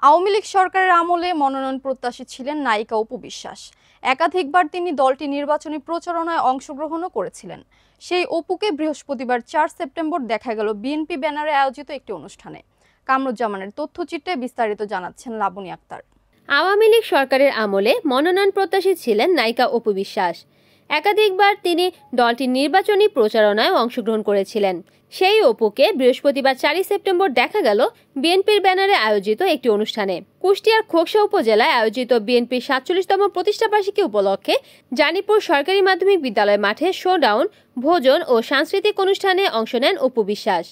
আওয়ামী লীগ সরকারের আমলে মনোনয়ন প্রত্যাশী ছিলেন নায়িকা অপু বিশ্বাস। একাধিকবার তিনি দলটির নির্বাচনী প্রচারণায় অংশগ্রহণও করেছিলেন। সেই অপুকে বৃহস্পতিবার ৪ সেপ্টেম্বর দেখা গেল বিএনপি ব্যানারে আয়োজিত একটি অনুষ্ঠানে। কামরুজ্জামানের তথ্যচিত্রে বিস্তারিত জানাচ্ছেন লাবনী আক্তার। আওয়ামী লীগ সরকারের আমলে মনোনয়ন প্রত্যাশী ছিলেন নায়িকা অপু বিশ্বাস। একাধিকবার তিনি দলটির নির্বাচনী প্রচারণায় অংশগ্রহণ করেছিলেন। সেই অপুকে বৃহস্পতিবার ৪ সেপ্টেম্বর দেখা গেল বিএনপির ব্যানারে আয়োজিত একটি অনুষ্ঠানে। কুষ্টিয়ার খোকসা উপজেলায় আয়োজিত বিএনপির ৪৭তম প্রতিষ্ঠাবার্ষিকী উপলক্ষে জানিপুর সরকারি মাধ্যমিক বিদ্যালয় মাঠে শোডাউন, ভোজন ও সাংস্কৃতিক অনুষ্ঠানে অংশ নেন অপু বিশ্বাস।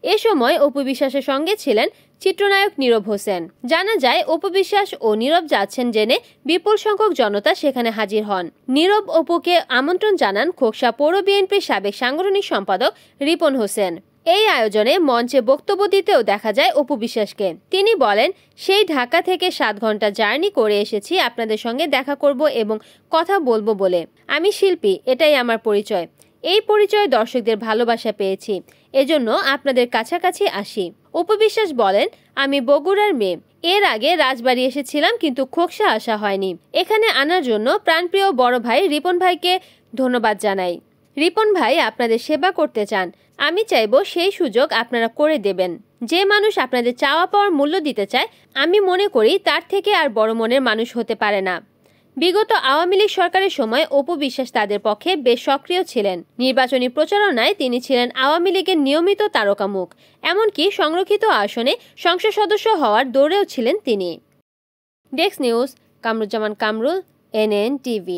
এ সময় অপু বিশ্বাসের সঙ্গে ছিলেন চিত্রনায়ক নীরব হোসেন। জানা যায়, অপু বিশ্বাস ও নীরব যাচ্ছেন জেনে বিপুল সংখ্যক জনতা সেখানে হাজির হন। নীরব অপুকে আমন্ত্রণ জানান খোকসা পৌর বিএনপির সাবেক সাংগঠনিক সম্পাদক রিপন হোসেন। এই আয়োজনে মঞ্চে বক্তব্য দিতেও দেখা যায় অপু বিশ্বাসকে। তিনি বলেন, সেই ঢাকা থেকে 7 ঘন্টা জার্নি করে এসেছি আপনাদের সঙ্গে দেখা করব এবং কথা বলবো বলে। আমি শিল্পী, এটাই আমার পরিচয়। এই পরিচয়ে দর্শকদের ভালোবাসা পেয়েছি, এজন্য আপনাদের কাছাকাছি আসি। অপু বিশ্বাস বলেন, আমি বগুড়ার মেয়ে। এর আগে রাজবাড়ী এসেছিলাম, কিন্তু খোকসা আসা হয়নি। এখানে আনার জন্য প্রাণপ্রিয় বড় ভাই রিপন ভাইকে ধন্যবাদ জানাই। রিপন ভাই আপনাদের সেবা করতে চান, আমি চাইবো সেই সুযোগ আপনারা করে দেবেন। যে মানুষ আপনাদের চাওয়া পাওয়ার মূল্য দিতে চায়, আমি মনে করি তার থেকে আর বড় মনের মানুষ হতে পারে না। বিগত আওয়ামী লীগ সরকারের সময় অপু বিশ্বাস তাদের পক্ষে বেশ সক্রিয় ছিলেন। নির্বাচনী প্রচারণায় তিনি ছিলেন আওয়ামী লীগের নিয়মিত তারকামুখ। এমনকি সংরক্ষিত আসনে সংসদ সদস্য হওয়ার দৌড়েও ছিলেন তিনি। Desk news, Kamruzzaman Kamrul, NN TV।